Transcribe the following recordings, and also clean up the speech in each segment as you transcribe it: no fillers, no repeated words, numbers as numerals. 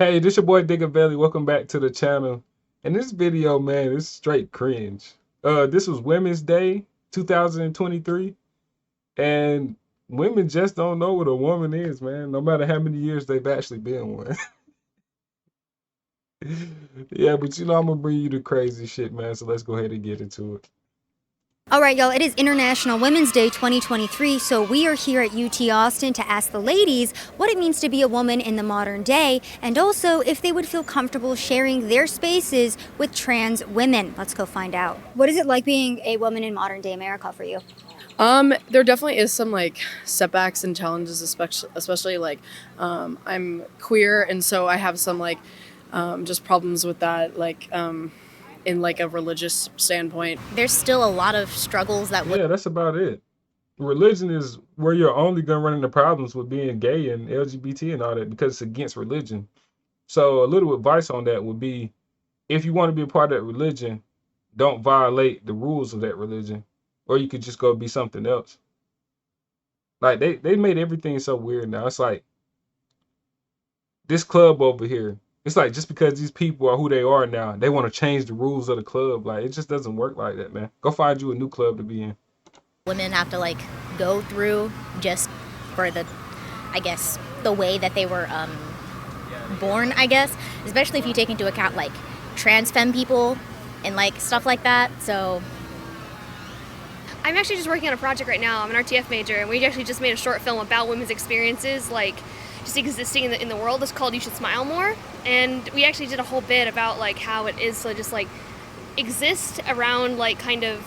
Hey, this your boy Diggaveli. Welcome back to the channel. And this video, man, is straight cringe. This was Women's Day 2023, and women just don't know what a woman is, man. No matter how many years they've actually been one. Yeah, but I'm gonna bring you the crazy shit, man. So let's go ahead and get into it. All right, y'all, it is International Women's Day 2023, so we are here at UT Austin to ask the ladies what it means to be a woman in the modern day, and also if they would feel comfortable sharing their spaces with trans women. Let's go find out. What is it like being a woman in modern day America for you? There definitely is some like setbacks and challenges, especially like I'm queer, and so I have some like just problems with that, in like a religious standpoint. There's still a lot of struggles that Yeah, that's about it. Religion is where you're only gonna run into problems with being gay and LGBT and all that because it's against religion. So a little advice on that would be if you want to be a part of that religion, don't violate the rules of that religion, or you could just go be something else. Like they made everything so weird now. It's like this club over here. It's like just because these people are who they are now, they want to change the rules of the club. Like it just doesn't work like that, man. Go find you a new club to be in. Women have to like go through just for the, I guess, the way that they were born, I guess, especially if you take into account like trans femme people and like stuff like that. So I'm actually just working on a project right now. I'm an RTF major, and we actually just made a short film about women's experiences, like just existing in the world. It's called "You Should Smile More," and we actually did a whole bit about like how it is to just like exist around like kind of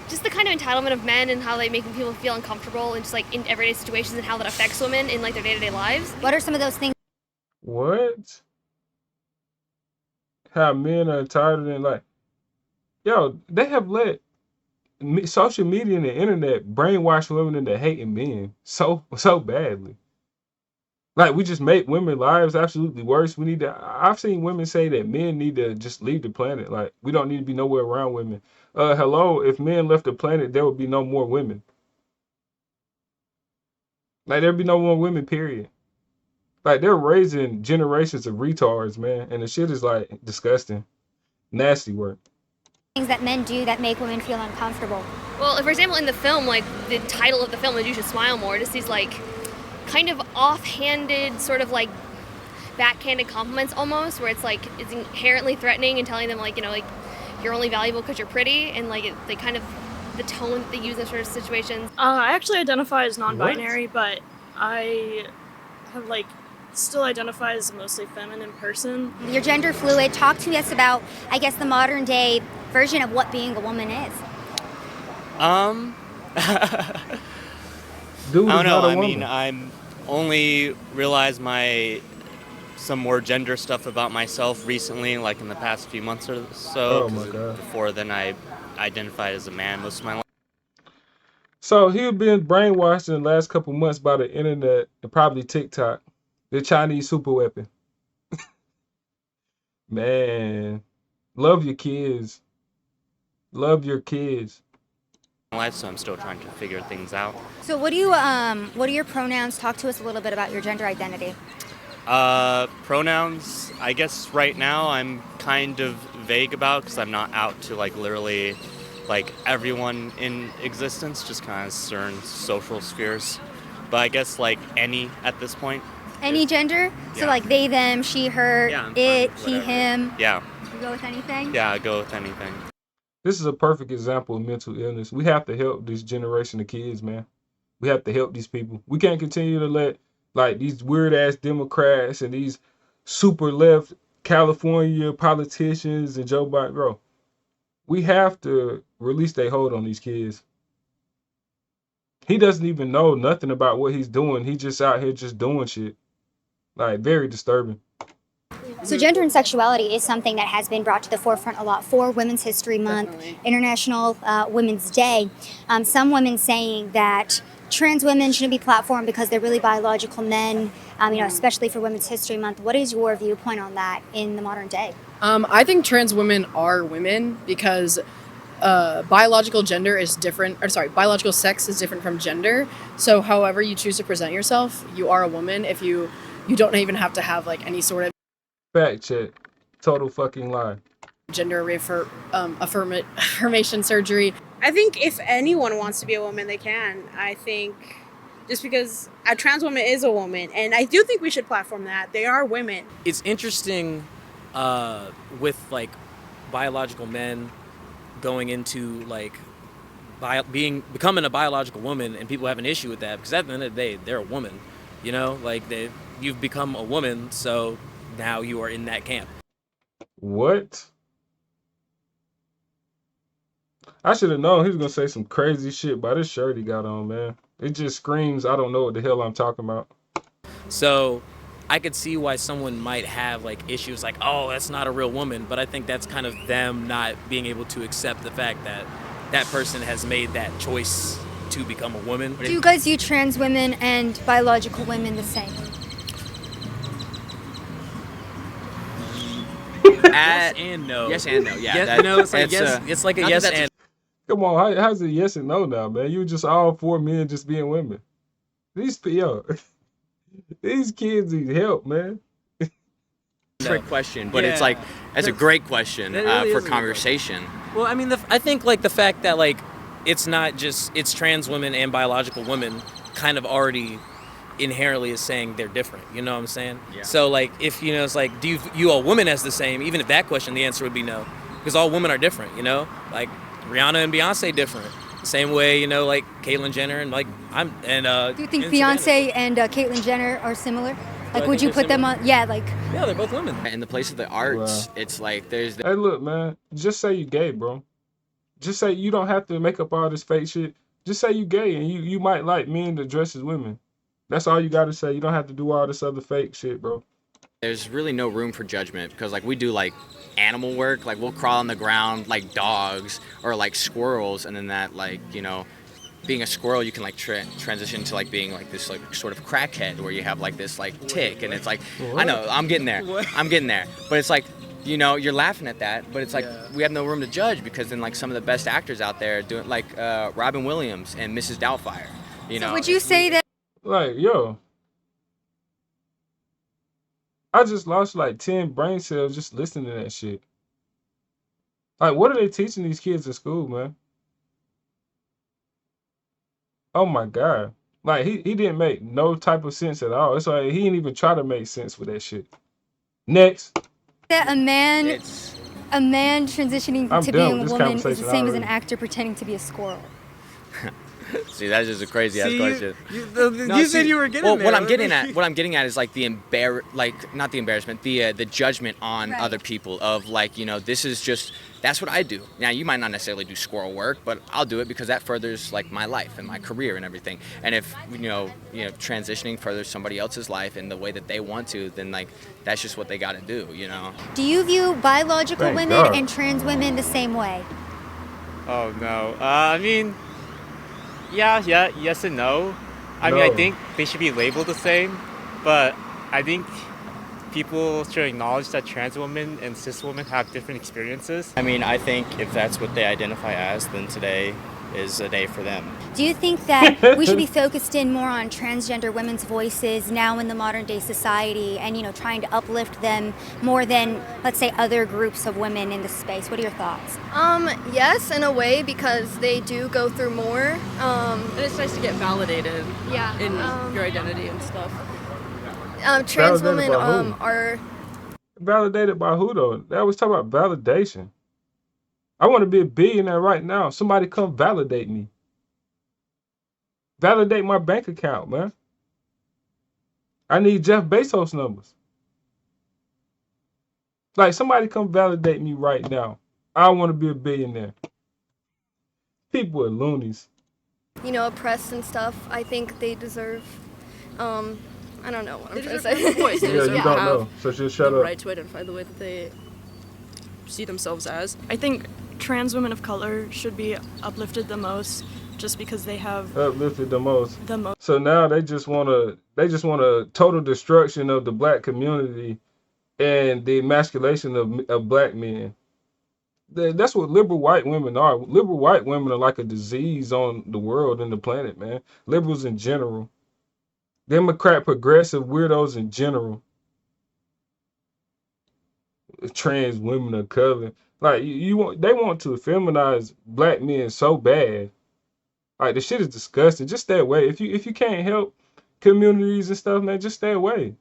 just the kind of entitlement of men and how they make people feel uncomfortable and just like in everyday situations and how that affects women in like their day-to-day lives. What are some of those things? What? How men are entitled and like, yo, they have let social media and the internet brainwash women into hating men so badly. Like we just make women lives absolutely worse. We need to. I've seen women say that men need to just leave the planet. Like we don't need to be nowhere around women. Hello, if men left the planet, there would be no more women. Like there'd be no more women. Period. Like they're raising generations of retards, man, and the shit is like disgusting, nasty work. Things that men do that make women feel uncomfortable? Well, for example, in the film, like the title of the film is "You Should Smile More." Just these like kind of offhanded, sort of like backhanded compliments almost, where it's like it's inherently threatening and telling them like like you're only valuable because you're pretty, and like they kind of the tone that they use in sort of situations. I actually identify as non-binary, but I have like still identify as a mostly feminine person. You're gender fluid. Talk to us about, I guess, the modern day version of what being a woman is. Um, Dude I is don't know. not a I woman. mean, I'm only realized some more gender stuff about myself recently, like in the past few months or so. Oh my 'Cause god. before then, I identified as a man most of my life. So he'd been brainwashed in the last couple months by the internet and probably TikTok, the Chinese super weapon. Man, love your kids. Love your kids. So I'm still trying to figure things out. So what are your pronouns? Talk to us a little bit about your gender identity. Pronouns. I guess right now I'm kind of vague about because I'm not out to like literally like everyone in existence, just kind of certain social spheres. But I guess like any at this point. Any gender? So Yeah. like they, them, she, her, Yeah, I'm fine it, with he, whatever. him. Yeah, You go with anything? yeah, I go with anything. This is a perfect example of mental illness. We have to help this generation of kids, man. We have to help these people. We can't continue to let like these weird ass Democrats and these super left California politicians and Joe Biden, bro. We have to release their hold on these kids. He doesn't even know nothing about what he's doing. He just out here just doing shit. Like very disturbing. So gender and sexuality is something that has been brought to the forefront a lot for Women's History Month, Definitely. International Women's Day. Some women saying that trans women shouldn't be platformed because they're really biological men, especially for Women's History Month. What is your viewpoint on that in the modern day? I think trans women are women because biological gender is different, or sorry, biological sex is different from gender. So however you choose to present yourself, you are a woman. If you you don't even have to have like any sort of Fact check. Total fucking lie. gender affirmation surgery. I think if anyone wants to be a woman, they can. I think just because a trans woman is a woman, and I do think we should platform that. They are women. It's interesting with like biological men going into like becoming a biological woman, and people have an issue with that because at the end of the day, they're a woman. You know, like you've become a woman, so now you are in that camp. What? I should have known he was gonna say some crazy shit by this shirt he got on, man. It just screams, I don't know what the hell I'm talking about. So I could see why someone might have like issues like, oh, that's not a real woman, but I think that's kind of them not being able to accept the fact that that person has made that choice to become a woman. Do you guys view trans women and biological women the same? Yes and no. Yes and no. Yeah. Yes, no, it's like yes. It's like a yes and. Come on, how's it yes and no now, man? You just all for men just being women. These kids need help, man. Trick question, but it's like that's a great question really for conversation. Well, I mean, I think like the fact that like it's not just it's trans women and biological women kind of already inherently is saying they're different. You know what I'm saying? Yeah. So like if you know it's like do you view a woman as the same? Even if that question, the answer would be no, because all women are different. You know, like Rihanna and Beyonce different. Same way, you know, like Caitlyn Jenner and like Do you think Beyonce and Caitlyn Jenner are similar? Like, would you put them on? Yeah, like. Yeah, they're both women. In the place of the arts, it's like there's. Hey, look, man. Just say you gay, bro. Just say you don't have to make up all this fake shit. Just say you gay and you might like men that dress as women. That's all you got to say. You don't have to do all this other fake shit, bro. There's really no room for judgment because like we do like animal work, like we'll crawl on the ground like dogs or like squirrels, and then that like being a squirrel you can like transition to like being like this like sort of crackhead where you have like this like tick, and it's like I know I'm getting there, but it's like you're laughing at that, but it's like we have no room to judge because then like some of the best actors out there doing like Robin Williams and Mrs. Doubtfire, So would you say that? Like, yo, I just lost like 10 brain cells just listening to that shit. Like, what are they teaching these kids in school, man? Oh my God. Like, he didn't make no type of sense at all. It's like he didn't even try to make sense with that shit. Next. That a man transitioning to being a woman is the same as an actor pretending to be a squirrel. See, that's just a crazy ass question. You said you were getting there. What I'm getting at is like not the embarrassment, the judgment on other people of like, this is just that's what I do. Now you might not necessarily do squirrel work, but I'll do it because that furthers like my life and my career and everything. And if transitioning furthers somebody else's life in the way that they want to, then like that's just what they got to do, Do you view biological women and trans women the same way? Oh no. I mean, yes and no. I mean, I think they should be labeled the same, but I think people should acknowledge that trans women and cis women have different experiences. I mean, I think if that's what they identify as, then today is a day for them. Do you think that we should be focused in more on transgender women's voices now in the modern day society and, trying to uplift them more than, let's say, other groups of women in the space? What are your thoughts? Yes, in a way, because they do go through more. And it's nice to get validated in your identity and stuff. Trans women are... Validated by who, though? That was talking about validation. I want to be a billionaire right now. Somebody come validate me. Validate my bank account, man. I need Jeff Bezos numbers. Like, somebody come validate me right now. I want to be a billionaire. People are loonies. Oppressed and stuff. I think they deserve... I don't know what I'm trying to say. You don't know. So just shut up. Right to identify the way that they see themselves as. I think trans women of color should be uplifted the most, just because they have uplifted the most. So now they just want a total destruction of the black community and the emasculation of black men. That's what liberal white women are. Liberal white women are like a disease on the world and the planet, man. Liberals in general. Democrat progressive weirdos in general, trans women of color. Like you want, they want to feminize black men so bad. Like the shit is disgusting. Just stay away. If you can't help communities and stuff, man, just stay away.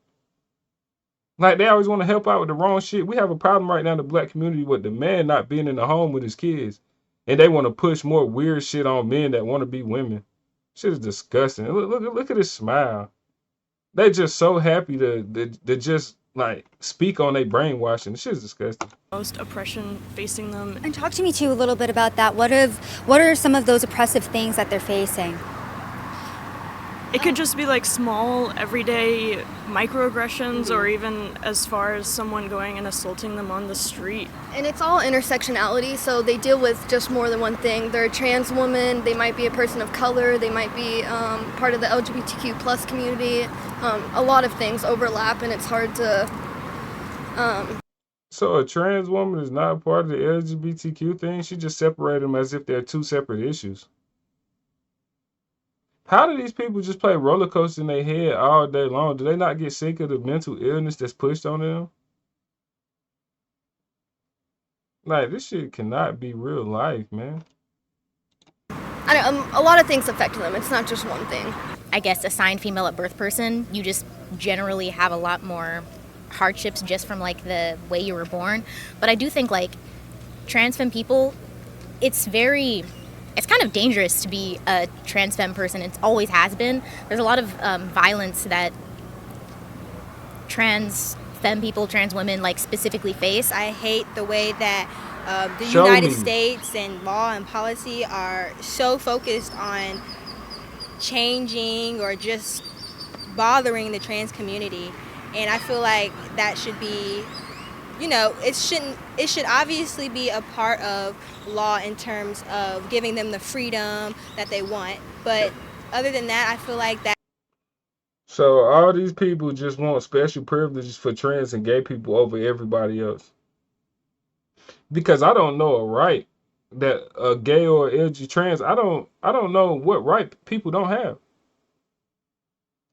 Like they always want to help out with the wrong shit. We have a problem right now in the black community with the man not being in the home with his kids, and they want to push more weird shit on men that want to be women. Shit is disgusting. Look at his smile. They just so happy to just like speak on their brainwashing. Shit is disgusting. Most oppression facing them. And talk to me too a little bit about that. What are some of those oppressive things that they're facing? It could just be like small, everyday microaggressions, or even as far as someone going and assaulting them on the street. And it's all intersectionality, so they deal with just more than one thing. They're a trans woman, they might be a person of color, they might be part of the LGBTQ plus community. A lot of things overlap, and it's hard to... So a trans woman is not part of the LGBTQ thing? She just separated them as if they're two separate issues. How do these people just play roller coaster in their head all day long? Do they not get sick of the mental illness that's pushed on them? Like, this shit cannot be real life, man. A lot of things affect them. It's not just one thing. I guess assigned female at birth person, you just generally have a lot more hardships just from like the way you were born. But I do think like trans femme people, it's kind of dangerous to be a trans femme person. It always has been. There's a lot of violence that trans femme people, trans women like specifically face. I hate the way that the Show United me. States and law and policy are so focused on changing or just bothering the trans community. And I feel like that should be, it should obviously be a part of law in terms of giving them the freedom that they want. But other than that, I feel like that. So all these people just want special privileges for trans and gay people over everybody else. Because I don't know a right that a gay or LG trans, I don't know what right people don't have.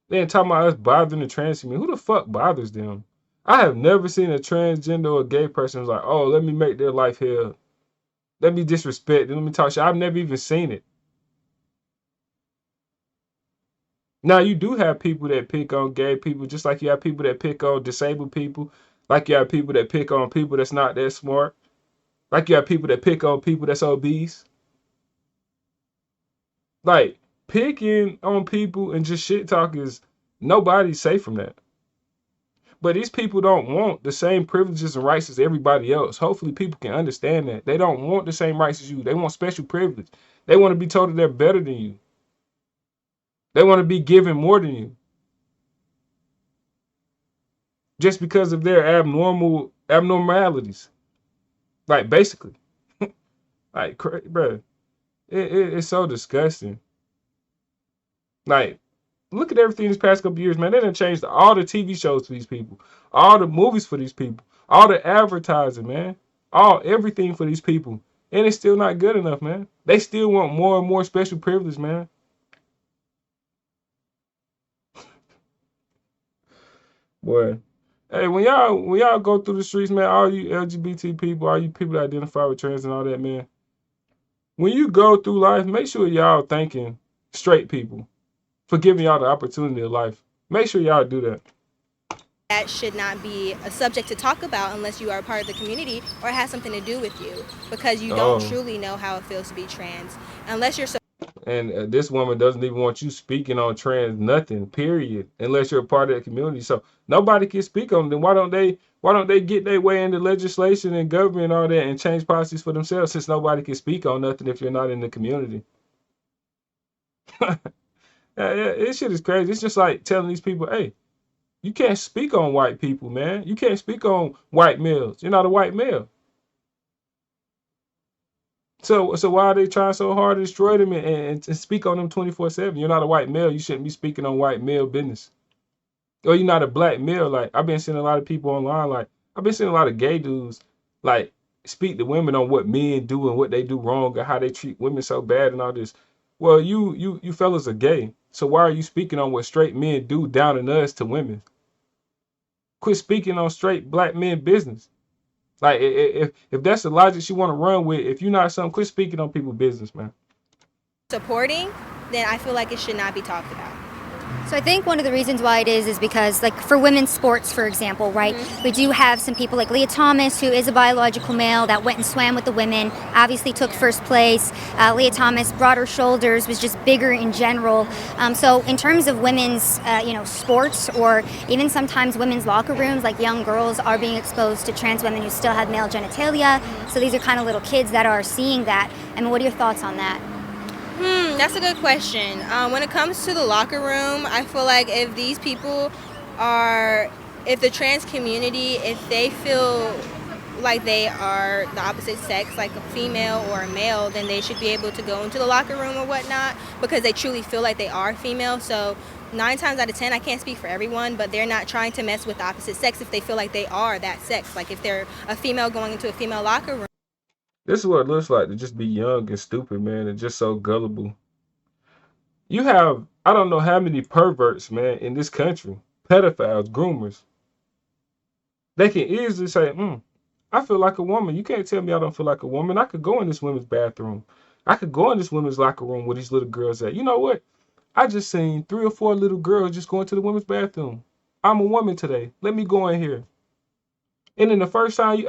They ain't talking about us bothering the trans community. Who the fuck bothers them? I have never seen a transgender or gay person who's like, oh, let me make their life hell. Let me disrespect them. Let me talk shit. I've never even seen it. Now, you do have people that pick on gay people, just like you have people that pick on disabled people, like you have people that pick on people that's not that smart, like you have people that pick on people that's obese. Like, picking on people and just shit talk is nobody's safe from that. But these people don't want the same privileges and rights as everybody else. Hopefully people can understand that. They don't want the same rights as you. They want special privilege. They want to be told that they're better than you. They want to be given more than you. Just because of their abnormalities. Like, basically. Like, bro, it's so disgusting. Like, look at everything these past couple years, man. They done changed all the TV shows for these people, all the movies for these people, all the advertising, man, everything for these people, and it's still not good enough, man. They still want more and more special privilege, man. Boy, hey, when y'all go through the streets, man, all you LGBT people, all you people that identify with trans and all that, man, when you go through life, make sure y'all thanking straight people for giving y'all the opportunity of life. Make sure y'all do that. That should not be a subject to talk about unless you are a part of the community or it has something to do with you, because you don't truly know how it feels to be trans unless you're so. And this woman doesn't even want you speaking on trans nothing, period, unless you're a part of that community. So nobody can speak on them. Why don't they get their way into legislation and government and all that and change policies for themselves, since nobody can speak on nothing if you're not in the community? Yeah, this shit is crazy. It's just like telling these people, hey, you can't speak on white people, man. You can't speak on white males. You're not a white male. So why are they trying so hard to destroy them and speak on them 24/7? You're not a white male. You shouldn't be speaking on white male business. Or you're not a black male. Like, I've been seeing a lot of people online, like, I've been seeing a lot of gay dudes, like, speak to women on what men do and what they do wrong and how they treat women so bad and all this. Well, you fellas are gay. So why are you speaking on what straight men do down in us to women? Quit speaking on straight black men business. Like if that's the logic you want to run with, if you're not something, quit speaking on people's business, man. Supporting, then I feel like it should not be talked about. So I think one of the reasons why it is because, like, for women's sports, for example, right, we do have some people like Leah Thomas, who is a biological male, that went and swam with the women, obviously took first place. Leah Thomas, broader shoulders, was just bigger in general. So in terms of women's, sports, or even sometimes women's locker rooms, like, young girls are being exposed to trans women who still have male genitalia. So these are kind of little kids that are seeing that. I mean, what are your thoughts on that? That's a good question. When it comes to the locker room, I feel like if these people if the trans community, if they feel like they are the opposite sex, like a female or a male, then they should be able to go into the locker room or whatnot because they truly feel like they are female. So 9 times out of 10, I can't speak for everyone, but they're not trying to mess with the opposite sex if they feel like they are that sex. Like if they're a female going into a female locker room. This is what it looks like to just be young and stupid, man, and just so gullible. You have, I don't know how many perverts, man, in this country, pedophiles, groomers. They can easily say, I feel like a woman. You can't tell me I don't feel like a woman. I could go in this women's bathroom. I could go in this women's locker room where these little girls at. You know what? I just seen 3 or 4 little girls just going to the women's bathroom. I'm a woman today. Let me go in here. And then the first time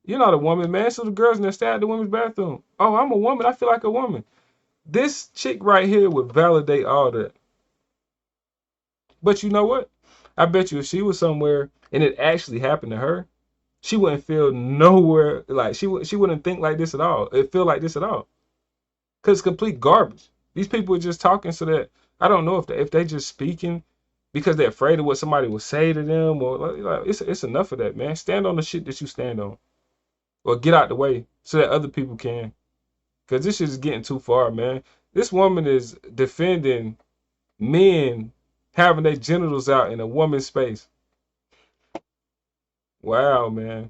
you're not a woman, man. So the girls in there stay at the women's bathroom. Oh, I'm a woman. I feel like a woman. This chick right here would validate all that. But you know what? I bet you if she was somewhere and it actually happened to her, she wouldn't feel nowhere like she wouldn't think like this at all. It feel like this at all. Cause it's complete garbage. These people are just talking so that I don't know if they just speaking because they're afraid of what somebody will say to them, or like it's enough of that, man. Stand on the shit that you stand on, or get out the way so that other people can. Cause this shit is getting too far, man. This woman is defending men having their genitals out in a woman's space. Wow, man.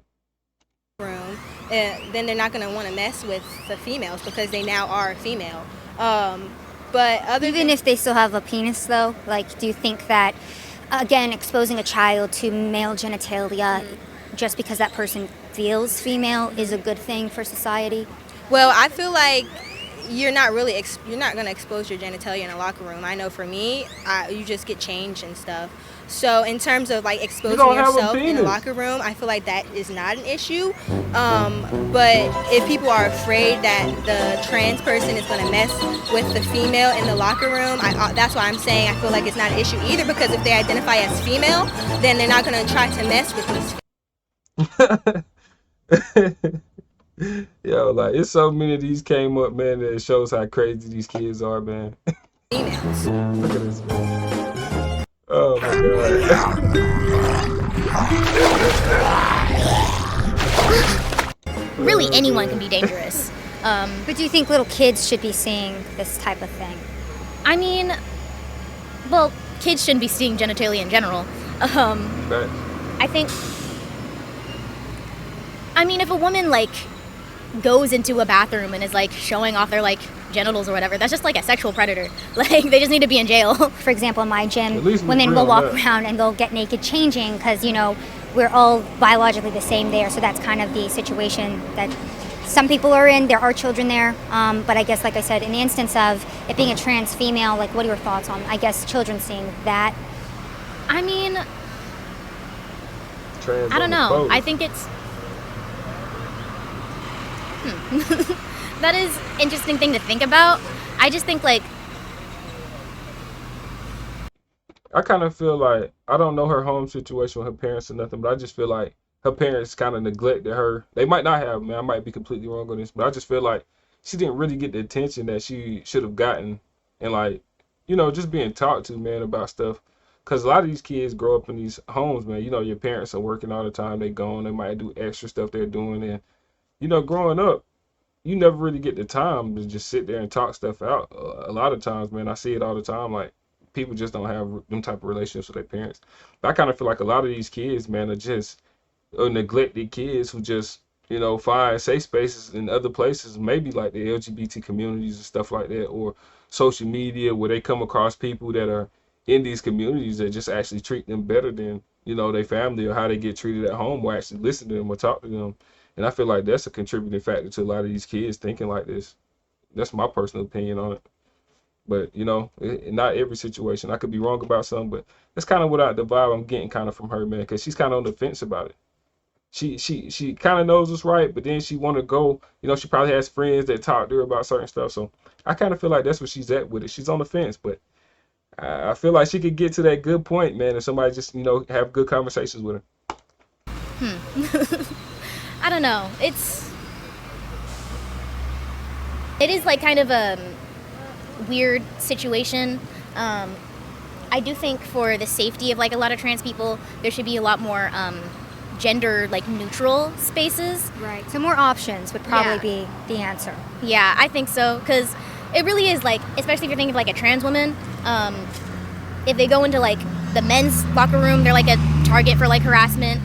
Room, then they're not going to want to mess with the females because they now are a female. But Even if they still have a penis, though, like, do you think that, again, exposing a child to male genitalia just because that person feels female is a good thing for society? Well, I feel like you're not going to expose your genitalia in a locker room. I know for me, you just get changed and stuff. So in terms of like exposing yourself in a locker room, I feel like that is not an issue. But if people are afraid that the trans person is going to mess with the female in the locker room, that's why I'm saying I feel like it's not an issue either, because if they identify as female, then they're not going to try to mess with these. Yo, like, it's so many of these came up, man, that it shows how crazy these kids are, man. Females. Look at this, man. Oh my God. Really, anyone can be dangerous. But do you think little kids should be seeing this type of thing? I mean, well, kids shouldn't be seeing genitalia in general. I think, I mean, if a woman, like, goes into a bathroom and is, like, showing off their, like, genitals or whatever, that's just like a sexual predator. Like, they just need to be in jail. For example, in my gym, women will walk around and they'll get naked changing because, we're all biologically the same there. So that's kind of the situation that some people are in. There are children there. But I guess, like I said, in the instance of it being a trans female, like, what are your thoughts on, I guess, children seeing that? I mean, I don't know. I think it's... That is an interesting thing to think about. I just think, like... I kind of feel like, I don't know her home situation with her parents or nothing, but I just feel like her parents kind of neglected her. They might not have, man. I might be completely wrong on this, but I just feel like she didn't really get the attention that she should have gotten. And, like, just being talked to, man, about stuff. Because a lot of these kids grow up in these homes, man. Your parents are working all the time. They gone. They might do extra stuff they're doing. And, growing up, you never really get the time to just sit there and talk stuff out. A lot of times, man, I see it all the time. Like, people just don't have them type of relationships with their parents. But I kind of feel like a lot of these kids, man, are just neglected kids who just find safe spaces in other places, maybe like the LGBT communities and stuff like that, or social media where they come across people that are in these communities that just actually treat them better than, their family or how they get treated at home, or actually listen to them or talk to them. And I feel like that's a contributing factor to a lot of these kids thinking like this. That's my personal opinion on it. But, not every situation. I could be wrong about something, but that's kind of what the vibe I'm getting kind of from her, man, because she's kind of on the fence about it. She kind of knows what's right, but then she want to go. She probably has friends that talk to her about certain stuff. So I kind of feel like that's where she's at with it. She's on the fence, but I feel like she could get to that good point, man, if somebody just have good conversations with her. I don't know. It is like kind of a weird situation. I do think for the safety of like a lot of trans people, there should be a lot more gender like neutral spaces. Right. So more options would probably be the answer. Yeah, I think so, because it really is like, especially if you're thinking of like a trans woman, if they go into like the men's locker room, they're like a target for like harassment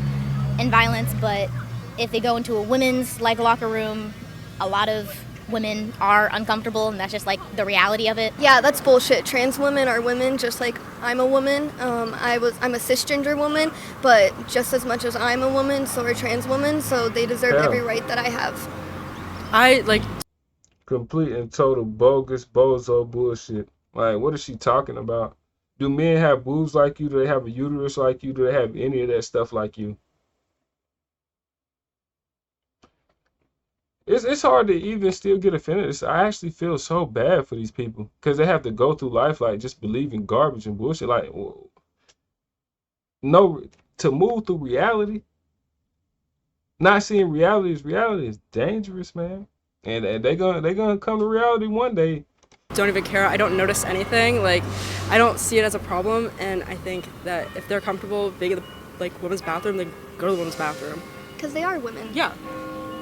and violence. But if they go into a women's like locker room, a lot of women are uncomfortable, and that's just like the reality of it. Yeah, that's bullshit. Trans women are women, just like I'm a woman. I'm a cisgender woman, but just as much as I'm a woman, so are trans women. So they deserve every right that I have. I like complete and total bogus bozo bullshit. Like, what is she talking about? Do men have boobs like you? Do they have a uterus like you? Do they have any of that stuff like you? It's hard to even still get offended. I actually feel so bad for these people because they have to go through life like just believing garbage and bullshit. Like, no, to move through reality, not seeing reality is dangerous, man. And they gonna come to reality one day. don't even care. I don't notice anything. Like, I don't see it as a problem, and I think that if they're comfortable being in the women's bathroom, then go to the women's bathroom. Because they are women. Yeah.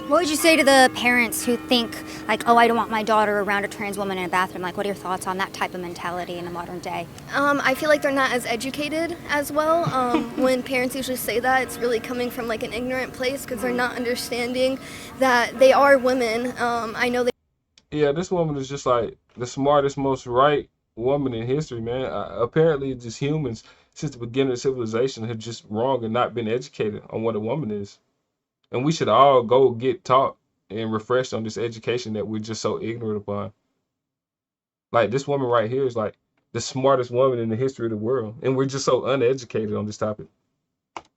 What would you say to the parents who think, like, oh, I don't want my daughter around a trans woman in a bathroom? Like, what are your thoughts on that type of mentality in the modern day? I feel like they're not as educated as well. When parents usually say that, it's really coming from, like, an ignorant place because they're not understanding that they are women. I know they... Yeah, this woman is just, like, the smartest, most right woman in history, man. Apparently, just humans, since the beginning of civilization, have just wrong and not been educated on what a woman is. And we should all go get taught and refreshed on this education that we're just so ignorant upon. Like, this woman right here is like the smartest woman in the history of the world. And we're just so uneducated on this topic.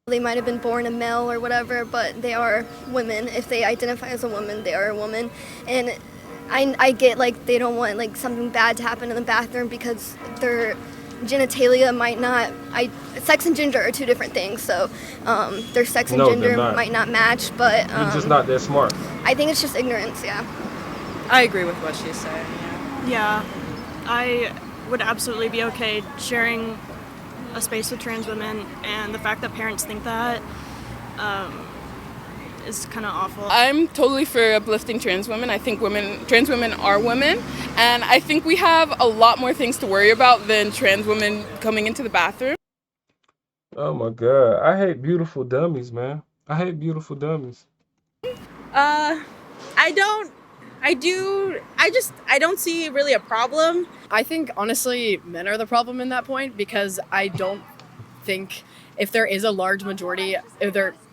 They might have been born a male or whatever, but they are women. If they identify as a woman, they are a woman. And I get, like, they don't want, like, something bad to happen in the bathroom because their genitalia might not... sex and gender are two different things, so their sex and gender might not match, but... You're just not that smart. I think it's just ignorance, yeah. I agree with what she's saying. Yeah, I would absolutely be okay sharing a space with trans women, and the fact that parents think that is kind of awful. I'm totally for uplifting trans women. I think trans women are women, and I think we have a lot more things to worry about than trans women coming into the bathroom. Oh my God, I hate beautiful dummies, man. I hate beautiful dummies. I don't see really a problem. I think, honestly, men are the problem in that point, because I don't think if there is a large majority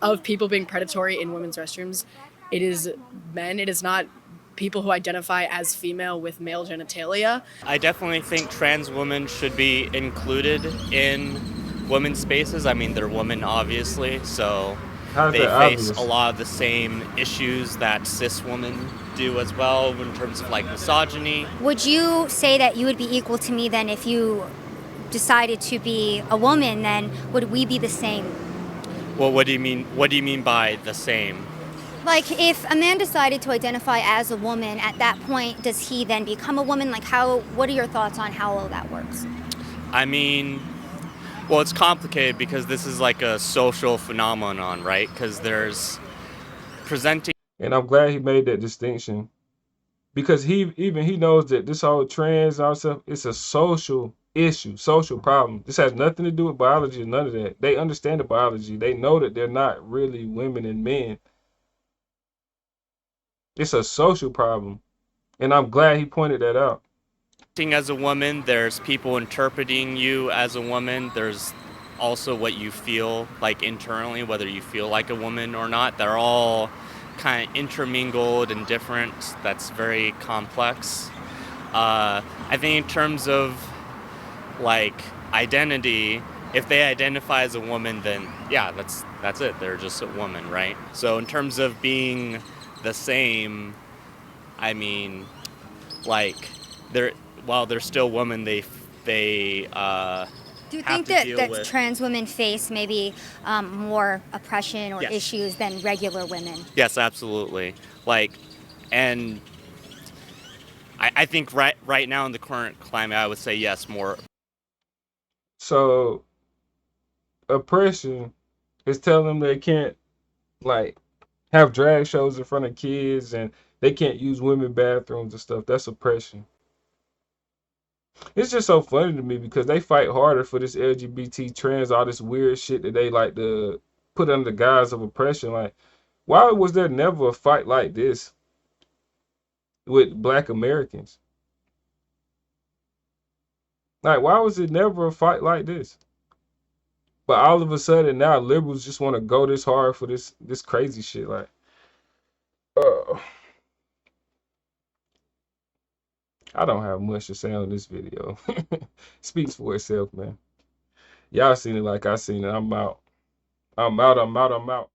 of people being predatory in women's restrooms, it is men. It is not people who identify as female with male genitalia. I definitely think trans women should be included in women's spaces. I mean, they're women, obviously, so they face a lot of the same issues that cis women do as well in terms of, like, misogyny. Would you say that you would be equal to me then if you decided to be a woman? Then would we be the same? Well, what do you mean? What do you mean by the same? Like, if a man decided to identify as a woman, at that point, does he then become a woman? Like, what are your thoughts on how all that works? I mean, well, it's complicated because this is like a social phenomenon, right? Because there's presenting. And I'm glad he made that distinction, because he knows that this whole trans and all stuff, it's a social issue, social problem. This has nothing to do with biology or none of that. They understand the biology. They know that they're not really women and men. It's a social problem. And I'm glad he pointed that out. As a woman, there's people interpreting you as a woman. There's also what you feel like internally, whether you feel like a woman or not. They're all kind of intermingled and different. That's very complex. I think in terms of like identity, if they identify as a woman, then yeah, that's it. They're just a woman, right? So in terms of being the same, I mean, like they're while they're still women, they Do you have think to that, deal that with. trans women face maybe more oppression or Yes. issues than regular women? Yes, absolutely. Like, and I think right now in the current climate, I would say yes, more. So oppression is telling them they can't like have drag shows in front of kids and they can't use women bathrooms and stuff. That's oppression. It's just so funny to me because they fight harder for this LGBT trans, all this weird shit that they like to put under the guise of oppression. Like, why was there never a fight like this with Black Americans? Like, why was it never a fight like this? But all of a sudden now liberals just want to go this hard for this crazy shit. Like, uh, I don't have much to say on this video. Speaks for itself, man. Y'all seen it like I seen it. I'm out. I'm out. I'm out. I'm out.